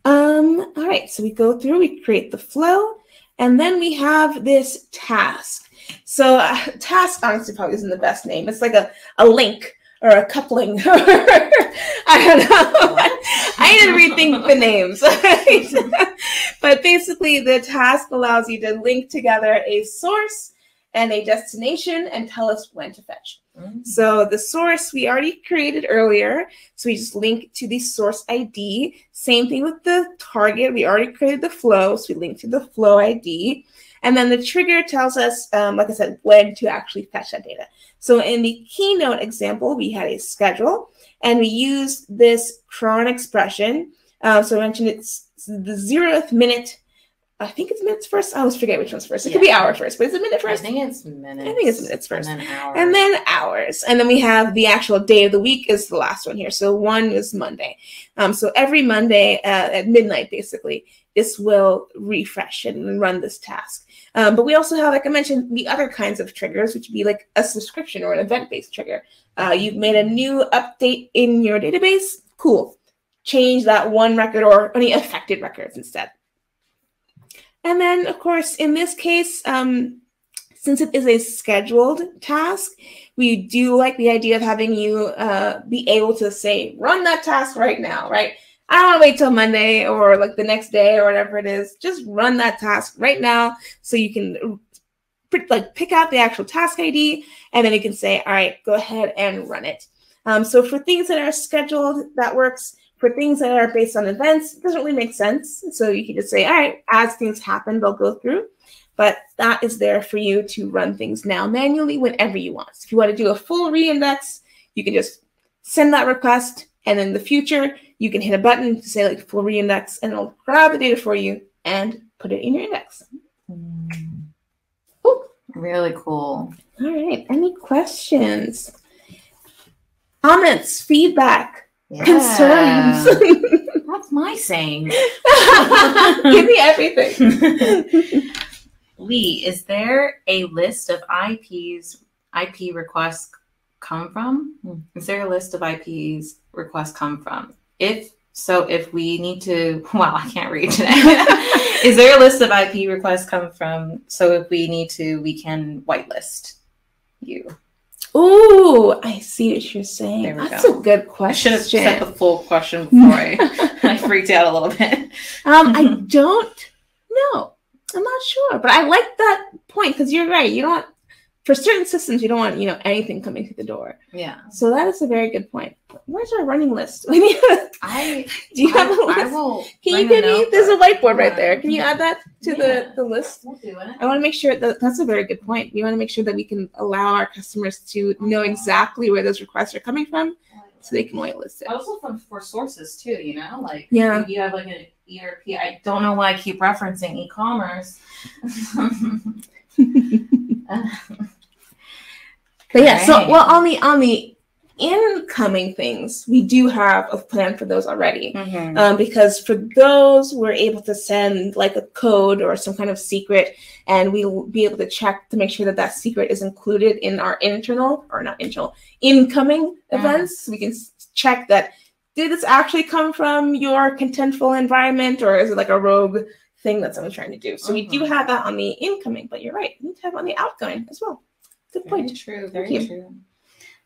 All right, so we go through, we create the flow, and then we have this task. So task honestly probably isn't the best name. It's like a link or a coupling. I don't know. I need to rethink the names. But basically the task allows you to link together a source and a destination and tell us when to fetch. So the source we already created earlier. So we just link to the source ID. Same thing with the target. We already created the flow. So we link to the flow ID. And then the trigger tells us, like I said, when to actually fetch that data. So in the Keynote example, we had a schedule, and we used this cron expression. So I mentioned it's the 0th minute. I think it's minutes first. I always forget which one's first. It could be hour first, but is it minute first? I think it's minutes. I think it's minutes first. And then hours. And then hours. And then we have the actual day of the week is the last one here. So 1 is Monday. So every Monday at midnight, basically, this will refresh and run this task. But we also have, like I mentioned, the other kinds of triggers, which would be like a subscription or an event-based trigger. You've made a new update in your database. Cool. Change that one record or any affected records instead. And then, of course, in this case, since it is a scheduled task, we do like the idea of having you be able to say, run that task right now, right? I don't want to wait till Monday or like the next day or whatever it is. Just run that task right now so you can like pick out the actual task ID, and then you can say, all right, go ahead and run it. So for things that are scheduled, that works. For things that are based on events, it doesn't really make sense. So you can just say, all right, as things happen, they'll go through. But that is there for you to run things now manually whenever you want. So if you want to do a full reindex, you can just send that request. And in the future, you can hit a button to say like full reindex, and it'll grab the data for you and put it in your index. Ooh. Really cool. All right. Any questions? Comments, feedback? Yeah. Concerns. That's my saying. Give me everything. Lee, is there a list of IP requests come from? Is there a list of IPs requests come from? If we need to, wow, I can't read today. Is there a list of IP requests come from? So if we need to, we can whitelist you. Ooh, I see what you're saying. That's a good question. I should have said the full question before I freaked out a little bit. I don't know. I'm not sure, but I like that point because you're right. You don't, for certain systems, you don't want anything coming through the door. Yeah. So that is a very good point. Where's our running list? We need. Do you have a list? I will. Can you give me? There's a whiteboard right there. Can you add that to the list? We'll do it. I want to make sure that's a very good point. We want to make sure that we can allow our customers to know exactly where those requests are coming from, so they can whitelist it. Also for sources too, like yeah. If you have like an ERP. I don't know why I keep referencing e-commerce. But yeah, so on the incoming things, we do have a plan for those already. Because for those, we're able to send like a code or some kind of secret, and we'll be able to check to make sure that that secret is included in our incoming events. So we can check that, did this actually come from your contentful environment, or is it like a rogue thing that someone's trying to do? So we do have that on the incoming, but you're right, we need to have on the outgoing as well. Good point. Very true.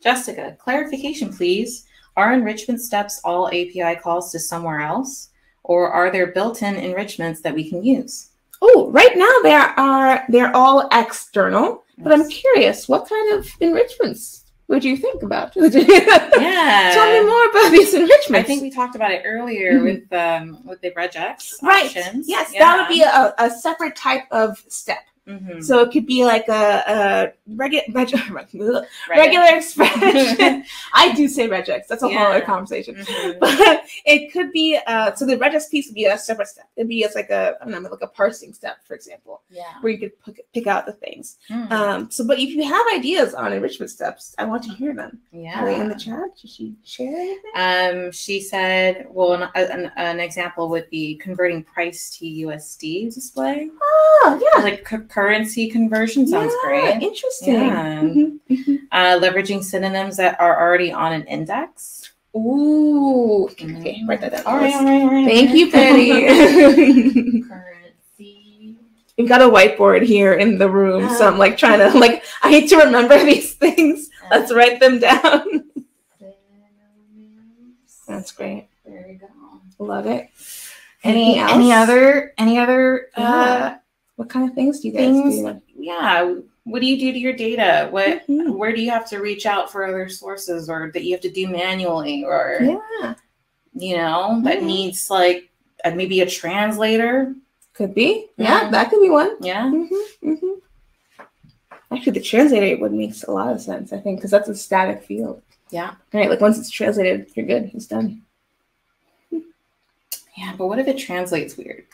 Jessica, clarification, please. Are enrichment steps all API calls to somewhere else, or are there built-in enrichments that we can use? Oh, right now they're all external, but I'm curious, what kind of enrichments would you think about? Yeah. Tell me more about these enrichments. I think we talked about it earlier with the regex options. Yes, that would be a separate type of step. So it could be like a regular expression. I do say regex. That's a whole other conversation. But it could be so the regex piece would be a separate step. It'd be like a parsing step, for example, where you could pick out the things. So, but if you have ideas on enrichment steps, I want to hear them. Are they in the chat? Did she share anything? She said, well, an example would be converting price to USD display. Oh, yeah. Like currency conversion sounds great. Interesting. Leveraging synonyms that are already on an index. Ooh. Okay, write that down. All right. Thank you, Betty. Currency. We've got a whiteboard here in the room, so I'm like trying to I need to remember these things. Let's write them down. That's great. There you go. Love it. Any other what kind of things do you guys do? Yeah, what do you do to your data? Where do you have to reach out for other sources, or that you have to do manually, or that needs like maybe a translator? Could be. Yeah, that could be one. Yeah. Actually, the translator would make a lot of sense, I think, because that's a static field. Yeah. Right. Like once it's translated, you're good. It's done. Yeah, but what if it translates weird?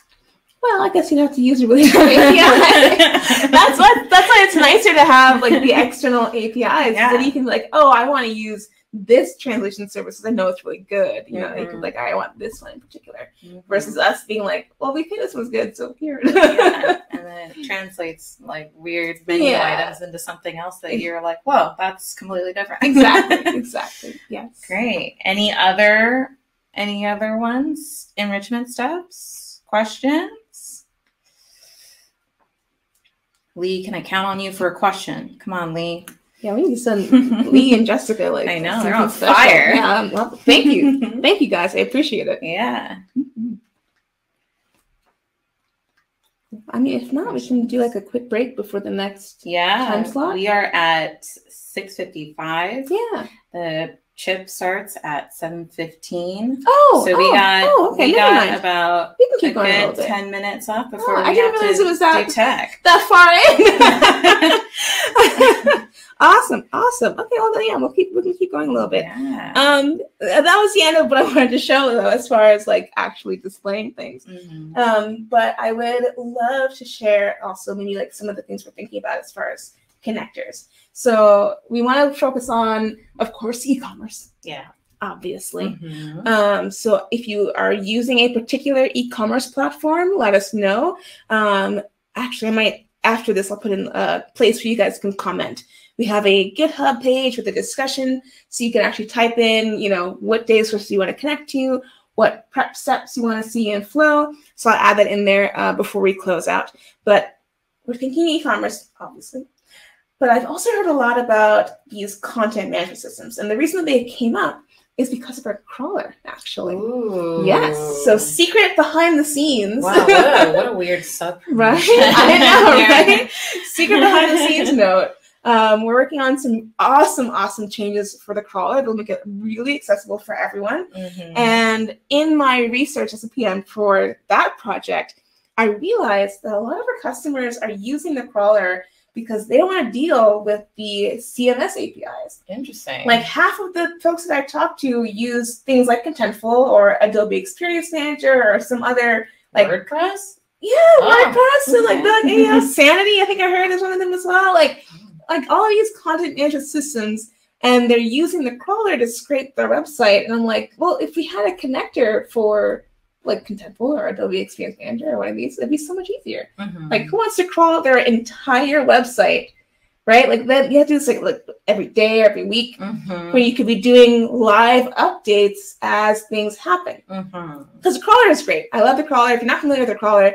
Well, I guess you'd have to use a really good API. That's why it's nicer to have like the external APIs. Yeah. Then you can be like, oh, I want to use this translation service because I know it's really good. You know, you can be like, I want this one in particular. Versus us being like, well, we think this one's good, so here. And then it translates like weird menu items into something else that you're like, whoa, that's completely different. Exactly. Yes. Great. Any other ones? Enrichment steps? Questions? Lee, can I count on you for a question? Come on, Lee. Yeah, we need to send Lee and Jessica like I know they're on fire. Yeah, well, thank you, thank you guys. I appreciate it. Yeah. I mean, if not, we can do like a quick break before the next time slot. We are at 6:55. Yeah. The chip starts at 7:15. Oh, so we got about we can keep going a little 10 minutes off before we have to do tech. That far in. Awesome. Okay, well then, yeah, we can keep going a little bit. Yeah. That was the end of what I wanted to show though, as far as like actually displaying things. But I would love to share also maybe like some of the things we're thinking about as far as connectors. So we want to focus on, of course, e-commerce. Yeah. Obviously. So if you are using a particular e-commerce platform, let us know. Actually, I might, after this, I'll put in a place where you guys can comment. We have a GitHub page with a discussion, so you can actually type in, what data sources you want to connect to, what prep steps you want to see in flow. So I'll add that in there before we close out. But we're thinking e-commerce, obviously. But I've also heard a lot about these content management systems. And the reason that they came up is because of our crawler, actually. Ooh. Yes. So secret behind the scenes. Wow, what a weird sub. Right? I know, right? Secret behind the scenes note. We're working on some awesome changes for the crawler. It'll make it really accessible for everyone. And in my research as a PM for that project, I realized that a lot of our customers are using the crawler because they don't want to deal with the CMS APIs. Interesting. Like half of the folks that I talk to use things like Contentful or Adobe Experience Manager or some other like WordPress. Yeah, WordPress and like Sanity. I think I heard is one of them as well. Like all of these content management systems, and they're using the crawler to scrape their website. And I'm like, well, if we had a connector for like Contentful or Adobe Experience Manager or one of these, it'd be so much easier. Like, who wants to crawl their entire website, right? Like, that you have to do this like every day, every week, when you could be doing live updates as things happen. Because the crawler is great. I love the crawler. If you're not familiar with the crawler,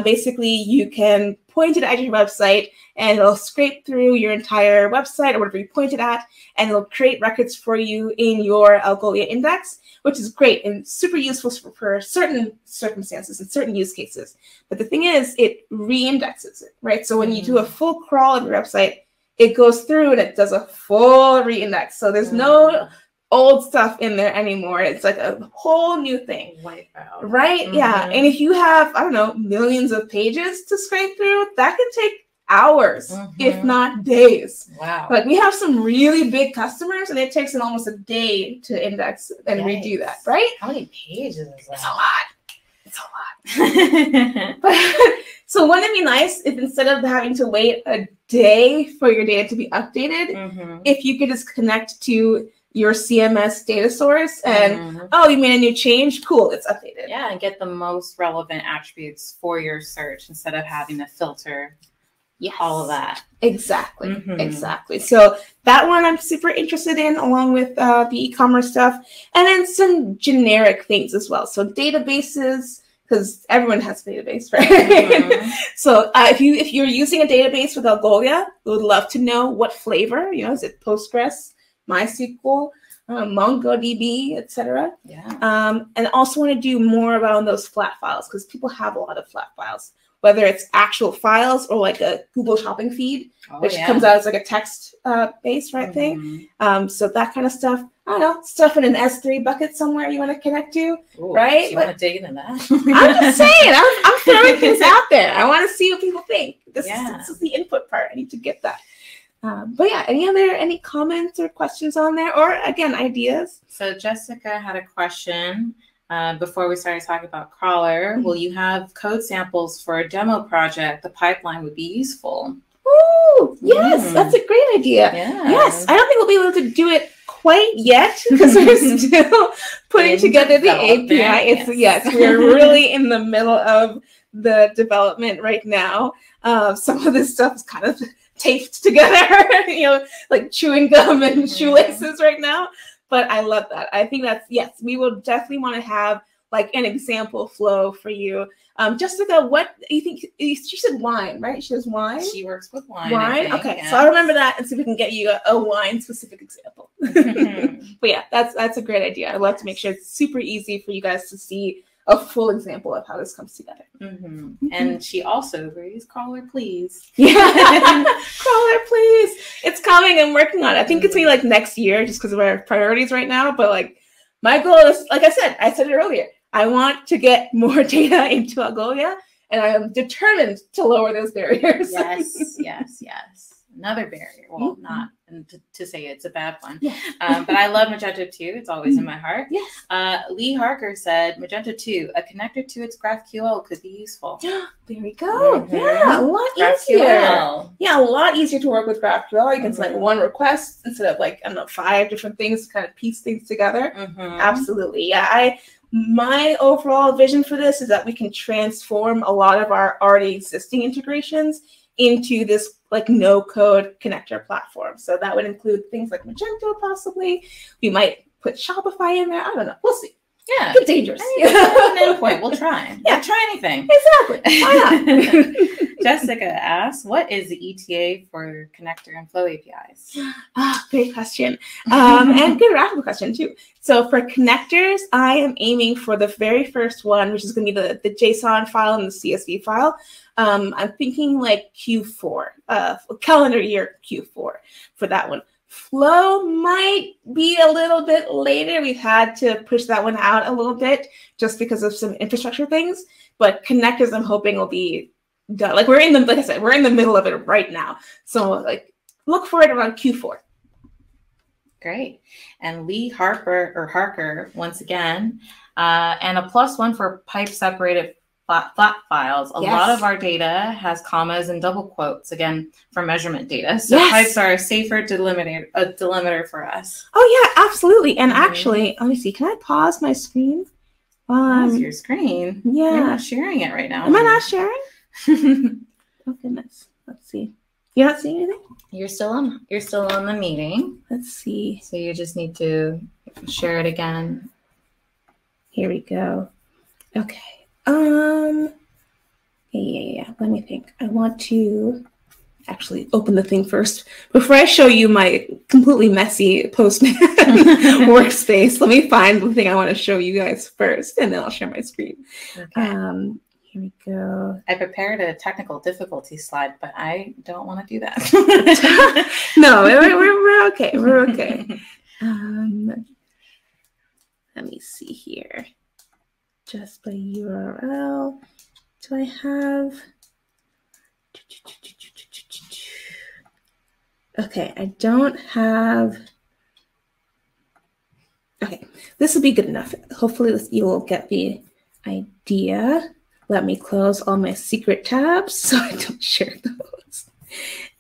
basically you can point it at your website and it'll scrape through your entire website or whatever you pointed at, and it'll create records for you in your Algolia index, which is great and super useful for certain circumstances and certain use cases. But the thing is, it re-indexes it, right? So when you do a full crawl of your website, it goes through and it does a full re-index. So there's no old stuff in there anymore. It's like a whole new thing. Wipe out. Right? Yeah. And if you have, I don't know, millions of pages to scrape through, that can take hours, if not days. Wow. Like we have some really big customers and it takes them almost a day to index and redo that, right? How many pages is that? It's a lot. So wouldn't it be nice if instead of having to wait a day for your data to be updated, if you could just connect to your CMS data source and, you made a new change, cool, it's updated. Yeah, and get the most relevant attributes for your search instead of having to filter all of that. Exactly. Exactly. So that one I'm super interested in, along with the e-commerce stuff, and then some generic things as well. So databases, because everyone has a database, right? So if you're using a database with Algolia, we would love to know what flavor. Is it Postgres, MySQL, MongoDB, etc. Yeah. And also want to do more around those flat files because people have a lot of flat files. whether it's actual files or like a Google Shopping feed, which comes out as like a text based thing. So that kind of stuff. I don't know, stuff in an S3 bucket somewhere you want to connect to, right? Do you want to dig into that? I'm just saying, I'm throwing things out there. I want to see what people think. This is the input part. I need to get that. But yeah, any comments or questions on there, or again, ideas? So Jessica had a question before we started talking about crawler. Will you have code samples for a demo project? The pipeline would be useful. Oh, yes, that's a great idea. Yes, I don't think we'll be able to do it quite yet because we're still putting together the API. We're really in the middle of the development right now. Some of this stuff is kind of taped together, like chewing gum and shoelaces right now. But I love that. I think that's, yes, we will definitely want to have like an example flow for you. Jessica, what do you think? She said wine, right? She does wine? She works with wine. Wine? Okay, so I'll remember that and see if we can get you a wine-specific example. But yeah, that's a great idea. I'd love to make sure it's super easy for you guys to see a full example of how this comes together. And she also agrees, crawler, please. Yeah, crawler, please. It's coming. I'm working on it. I think it's me like next year just because of our priorities right now. But like my goal is, like I said it earlier, I want to get more data into Algolia, and I am determined to lower those barriers. Yes. Another barrier. Well, not to say it's a bad one. But I love Magento 2. It's always in my heart. Lee Harker said, Magento 2, a connector to its GraphQL could be useful. There we go. Yeah, a lot easier. Yeah, a lot easier to work with GraphQL. You can select one request instead of like, I don't know, 5 different things to kind of piece things together. Absolutely. Yeah, my overall vision for this is that we can transform a lot of our already existing integrations into this like no-code connector platform. So that would include things like Magento, possibly. We might put Shopify in there. I don't know. We'll see. Yeah, it's dangerous. An endpoint. We'll try. We'll try anything. Exactly. Why not? Jessica asks, "What is the ETA for connector and flow APIs?" Great question, and good graphical question too. So for connectors, I am aiming for the very first one, which is going to be the JSON file and the CSV file. I'm thinking like Q4, calendar year Q4 for that one. Flow might be a little bit later. We've had to push that one out a little bit just because of some infrastructure things. But connectors, I'm hoping will be done. Like like I said, we're in the middle of it right now. So like look for it around Q4. Great. And Lee Harker once again, and a +1 for pipe separated flat files. A lot of our data has commas and double quotes, again, for measurement data. So pipes are a safer delimiter for us. Oh, yeah, absolutely. And actually, let me see. Can I pause my screen? Pause your screen? Yeah. You're not sharing it right now. Am I not sharing? Oh, goodness. Let's see. You're not seeing anything? You're still on the meeting. Let's see. So you just need to share it again. Here we go. Okay. Yeah. Let me think. I want to actually open the thing first before I show you my completely messy Postman workspace. Let me find the thing I want to show you guys first, and then I'll share my screen. Okay. Here we go. I prepared a technical difficulty slide, but I don't want to do that. No, we're okay. We're okay. Let me see here. Just by URL. Do I have? Okay, I don't have. Okay, this will be good enough. Hopefully you will get the idea. Let me close all my secret tabs so I don't share those.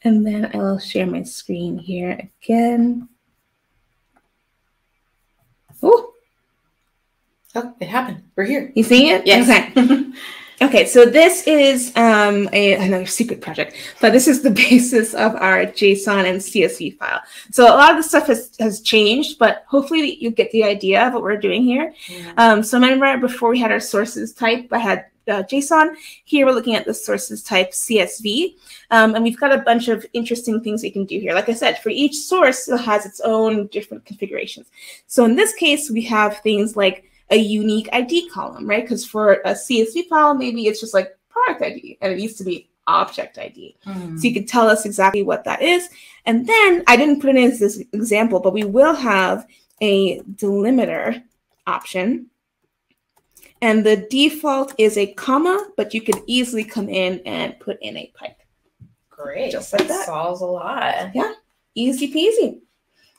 And then I will share my screen here again. Oh, it happened. We're here. You see it? Yes. Okay. Okay, so this is another secret project, but this is the basis of our JSON and CSV file. So a lot of the stuff has changed, but hopefully you get the idea of what we're doing here. So remember before we had our sources type, I had JSON. Here we're looking at the sources type CSV, and we've got a bunch of interesting things we can do here. Like I said, for each source, it has its own different configurations. So in this case, we have things like a unique ID column, right? Because for a CSV file, maybe it's just like product ID, and it needs to be object ID. So you can tell us exactly what that is. And then I didn't put it in this example, but we will have a delimiter option. And the default is a comma, but you can easily come in and put in a pipe. Great. Just like that. Solves a lot. Yeah. Easy peasy.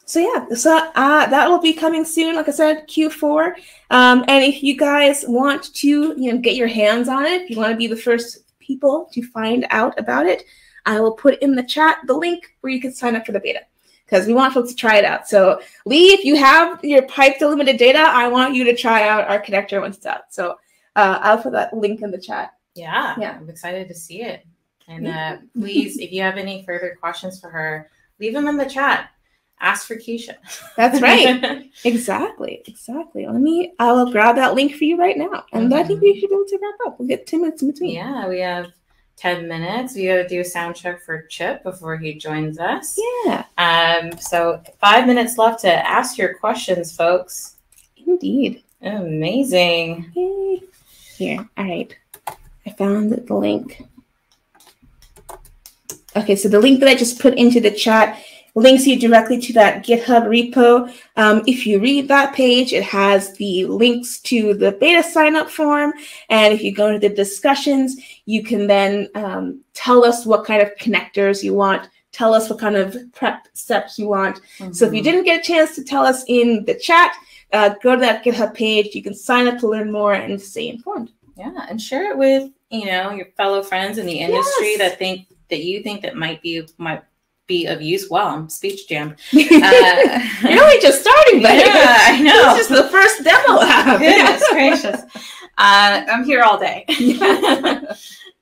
So yeah, so that will be coming soon. Like I said, Q4. And if you guys want to, get your hands on it, if you want to be the first people to find out about it, I will put in the chat the link where you can sign up for the beta, because we want folks to try it out. So Lee, if you have your pipe delimited data, I want you to try out our connector once it's out. So I'll put that link in the chat. Yeah, I'm excited to see it. And please, if you have any further questions for her, leave them in the chat. Ask for Keshia. That's right. Exactly. I will grab that link for you right now. And I think we should be able to wrap up. We'll get 10 minutes in between. Yeah, we have 10 minutes. We got to do a sound check for Chip before he joins us. Yeah. So 5 minutes left to ask your questions, folks. Indeed. Amazing. Yay. Here. All right. I found the link. Okay, so the link that I just put into the chat links you directly to that GitHub repo. If you read that page, it has the links to the beta sign-up form. And if you go to the discussions, you can then tell us what kind of connectors you want, tell us what kind of prep steps you want. So if you didn't get a chance to tell us in the chat, go to that GitHub page. You can sign up to learn more and stay informed. Yeah, and share it with, your fellow friends in the industry that you think that might be of use. Well, I'm speech jammed. You're only just starting, but yeah, I know. This is the first demo app. Goodness gracious. I'm here all day.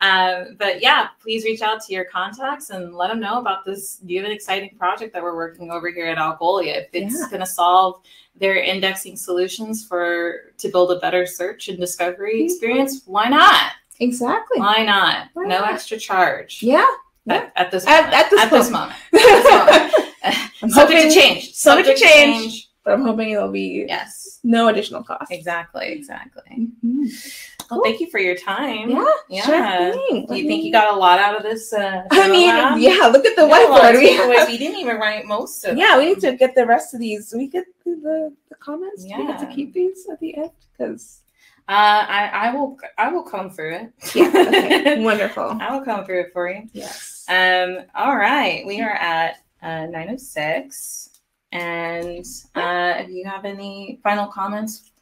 But yeah, please reach out to your contacts and let them know about this new and exciting project that we're working over here at Algolia. If it's going to solve their indexing solutions to build a better search and discovery experience, why not? Exactly. Why not? No extra charge. Yeah. At this moment. At this moment. Subject to change. Subject to change. But I'm hoping it'll be no additional cost. Exactly. Well, thank you for your time. Yeah. Sure thing. Do you think you got a lot out of this? Look at the whiteboard. We didn't even write most of them. Yeah, we need to get the rest of these. We get the comments. Yeah. We get to keep these at the end because. I will comb through it. Yeah. Okay. Wonderful. I will comb through it for you. Yes. All right. We are at 9:06. And if you have any final comments?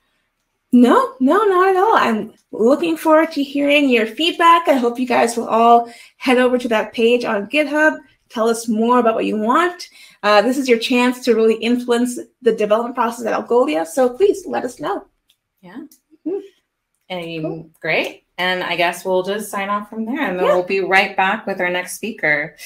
No, not at all. I'm looking forward to hearing your feedback. I hope you guys will all head over to that page on GitHub. Tell us more about what you want. This is your chance to really influence the development process at Algolia. So please let us know. Yeah. And great. And I guess we'll just sign off from there, and then we'll be right back with our next speaker.